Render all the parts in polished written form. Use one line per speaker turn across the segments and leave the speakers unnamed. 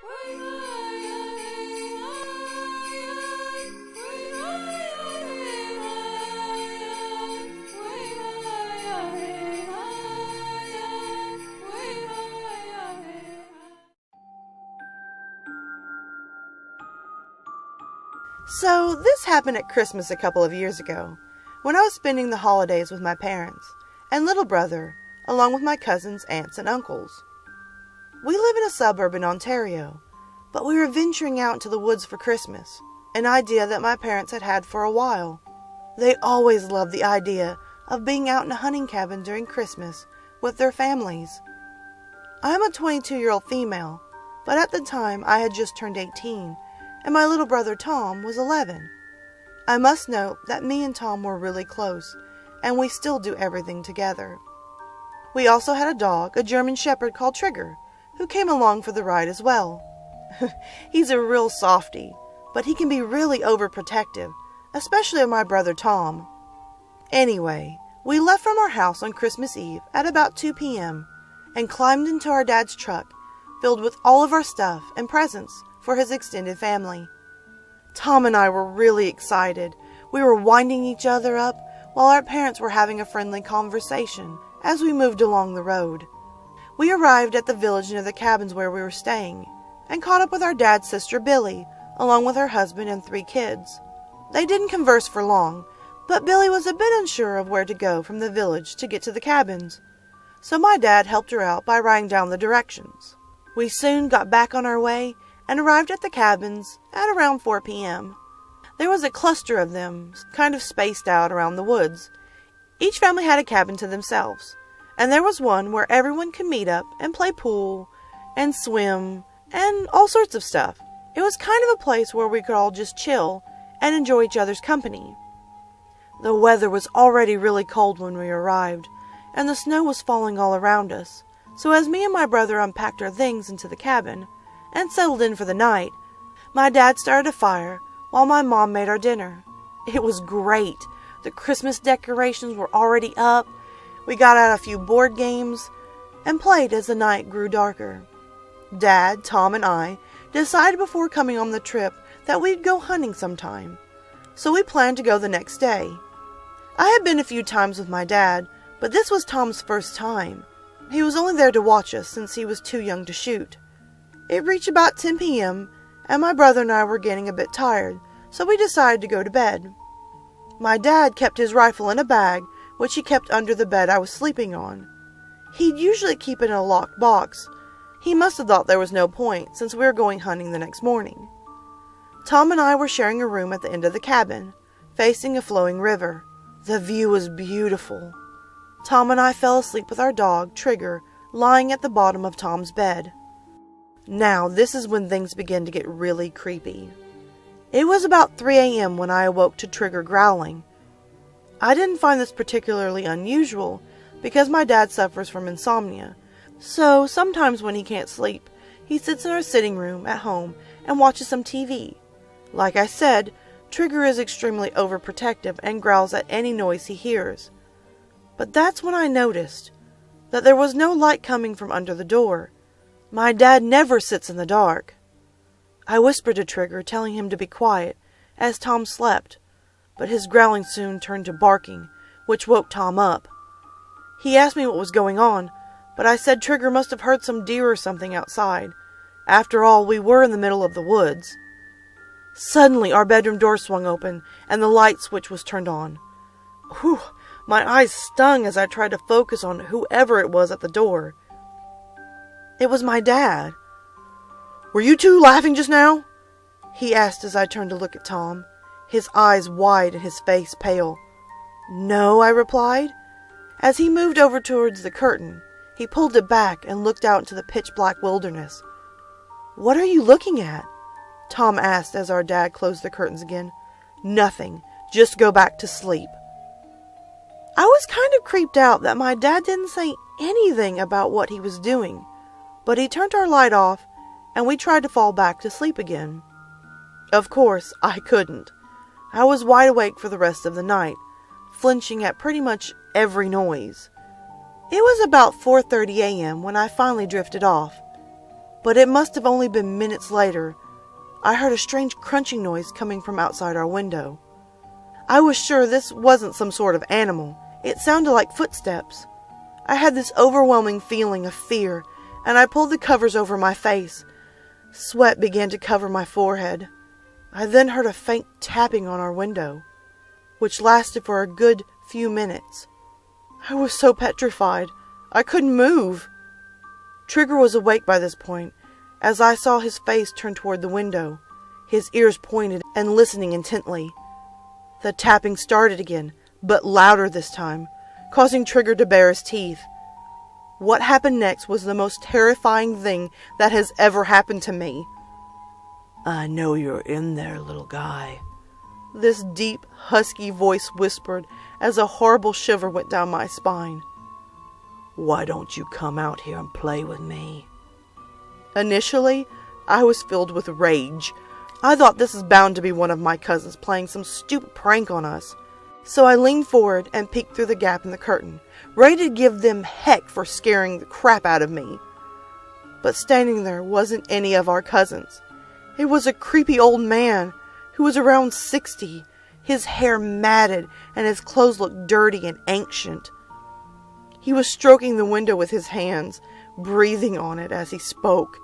So, this happened at Christmas a couple of years ago, when I was spending the holidays with my parents and little brother, along with my cousins, aunts, and uncles. We live in a suburb in Ontario, but we were venturing out into the woods for Christmas, an idea that my parents had had for a while. They always loved the idea of being out in a hunting cabin during Christmas with their families. I am a 22-year-old female, but at the time I had just turned 18, and my little brother Tom was 11. I must note that me and Tom were really close, and we still do everything together. We also had a dog, a German Shepherd called Trigger, who came along for the ride as well. He's a real softy, but he can be really overprotective, especially of my brother Tom. Anyway, we left from our house on Christmas Eve at about 2 p.m. and climbed into our dad's truck, filled with all of our stuff and presents for his extended family. Tom and I were really excited. We were winding each other up while our parents were having a friendly conversation as we moved along the road. We arrived at the village near the cabins where we were staying and caught up with our dad's sister Billy, along with her husband and 3 kids. They didn't converse for long, but Billy was a bit unsure of where to go from the village to get to the cabins, so my dad helped her out by writing down the directions. We soon got back on our way and arrived at the cabins at around 4 p.m. There was a cluster of them, kind of spaced out around the woods. Each family had a cabin to themselves, and there was one where everyone could meet up and play pool and swim and all sorts of stuff. It was kind of a place where we could all just chill and enjoy each other's company. The weather was already really cold when we arrived, and the snow was falling all around us, so as me and my brother unpacked our things into the cabin and settled in for the night, my dad started a fire while my mom made our dinner. It was great. The Christmas decorations were already up. We got out a few board games and played as the night grew darker. Dad, Tom, and I decided before coming on the trip that we'd go hunting sometime, so we planned to go the next day. I had been a few times with my dad, but this was Tom's first time. He was only there to watch us since he was too young to shoot. It reached about 10 p.m., and my brother and I were getting a bit tired, so we decided to go to bed. My dad kept his rifle in a bag, which he kept under the bed I was sleeping on. He'd usually keep it in a locked box. He must have thought there was no point, since we were going hunting the next morning. Tom and I were sharing a room at the end of the cabin, facing a flowing river. The view was beautiful. Tom and I fell asleep with our dog, Trigger, lying at the bottom of Tom's bed. Now, this is when things began to get really creepy. It was about 3 a.m. when I awoke to Trigger growling. I didn't find this particularly unusual because my dad suffers from insomnia, so sometimes when he can't sleep, he sits in our sitting room at home and watches some TV. Like I said, Trigger is extremely overprotective and growls at any noise he hears. But that's when I noticed that there was no light coming from under the door. My dad never sits in the dark. I whispered to Trigger, telling him to be quiet, as Tom slept, but his growling soon turned to barking, which woke Tom up. He asked me what was going on, but I said Trigger must have heard some deer or something outside. After all, we were in the middle of the woods. Suddenly, our bedroom door swung open, and the light switch was turned on. Whew! My eyes stung as I tried to focus on whoever it was at the door. It was my dad. "Were you two laughing just now?" he asked as I turned to look at Tom, his eyes wide and his face pale. "No," I replied. As he moved over towards the curtain, he pulled it back and looked out into the pitch-black wilderness. "What are you looking at?" Tom asked as our dad closed the curtains again. "Nothing. Just go back to sleep." I was kind of creeped out that my dad didn't say anything about what he was doing, but he turned our light off and we tried to fall back to sleep again. Of course, I couldn't. I was wide awake for the rest of the night, flinching at pretty much every noise. It was about 4:30 a.m. when I finally drifted off. But it must have only been minutes later. I heard a strange crunching noise coming from outside our window. I was sure this wasn't some sort of animal. It sounded like footsteps. I had this overwhelming feeling of fear, and I pulled the covers over my face. Sweat began to cover my forehead. I then heard a faint tapping on our window, which lasted for a good few minutes. I was so petrified, I couldn't move. Trigger was awake by this point, as I saw his face turn toward the window, his ears pointed and listening intently. The tapping started again, but louder this time, causing Trigger to bare his teeth. What happened next was the most terrifying thing that has ever happened to me. "I know you're in there, little guy," this deep, husky voice whispered as a horrible shiver went down my spine. "Why don't you come out here and play with me?" Initially, I was filled with rage. I thought this is bound to be one of my cousins playing some stupid prank on us. So I leaned forward and peeked through the gap in the curtain, ready to give them heck for scaring the crap out of me. But standing there wasn't any of our cousins. It was a creepy old man who was around 60, his hair matted and his clothes looked dirty and ancient. He was stroking the window with his hands, breathing on it as he spoke.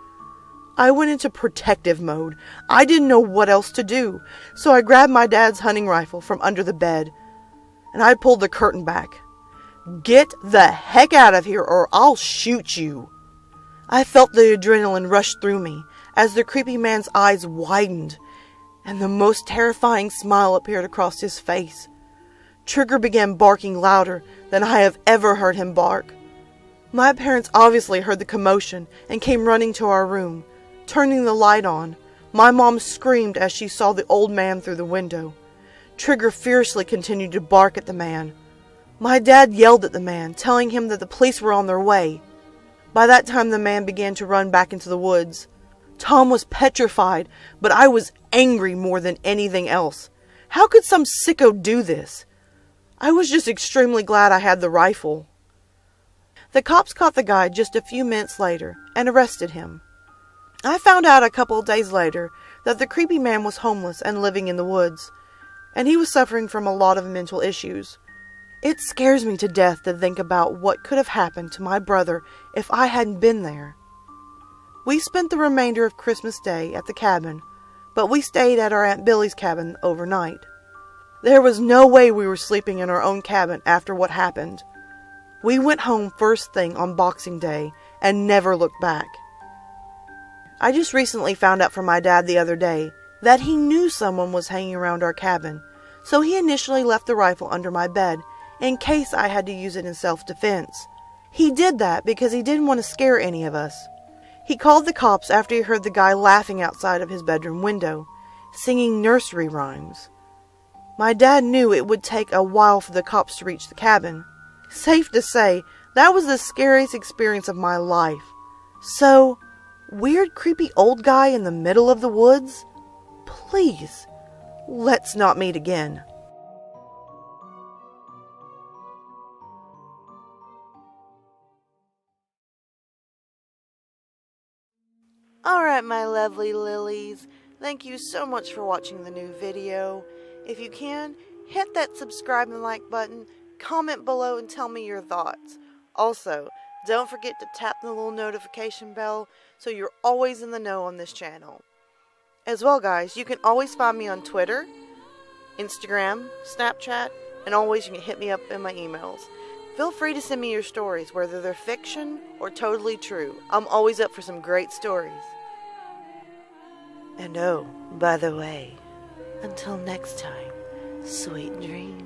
I went into protective mode. I didn't know what else to do, so I grabbed my dad's hunting rifle from under the bed, and I pulled the curtain back. "Get the heck out of here or I'll shoot you." I felt the adrenaline rush through me as the creepy man's eyes widened, and the most terrifying smile appeared across his face. Trigger began barking louder than I have ever heard him bark. My parents obviously heard the commotion and came running to our room. Turning the light on, my mom screamed as she saw the old man through the window. Trigger fiercely continued to bark at the man. My dad yelled at the man, telling him that the police were on their way. By that time, the man began to run back into the woods. Tom was petrified, but I was angry more than anything else. How could some sicko do this? I was just extremely glad I had the rifle. The cops caught the guy just a few minutes later and arrested him. I found out a couple of days later that the creepy man was homeless and living in the woods, and he was suffering from a lot of mental issues. It scares me to death to think about what could have happened to my brother if I hadn't been there. We spent the remainder of Christmas Day at the cabin, but we stayed at our Aunt Billy's cabin overnight. There was no way we were sleeping in our own cabin after what happened. We went home first thing on Boxing Day and never looked back. I just recently found out from my dad the other day that he knew someone was hanging around our cabin, so he initially left the rifle under my bed in case I had to use it in self-defense. He did that because he didn't want to scare any of us. He called the cops after he heard the guy laughing outside of his bedroom window, singing nursery rhymes. My dad knew it would take a while for the cops to reach the cabin. Safe to say, that was the scariest experience of my life. So, weird creepy old guy in the middle of the woods? Please, let's not meet again. Alright, my lovely lilies, thank you so much for watching the new video. If you can, hit that subscribe and like button, comment below and tell me your thoughts. Also, don't forget to tap the little notification bell so you're always in the know on this channel. As well, guys, you can always find me on Twitter, Instagram, Snapchat, and always you can hit me up in my emails. Feel free to send me your stories, whether they're fiction or totally true. I'm always up for some great stories. And oh, by the way, until next time, sweet dreams.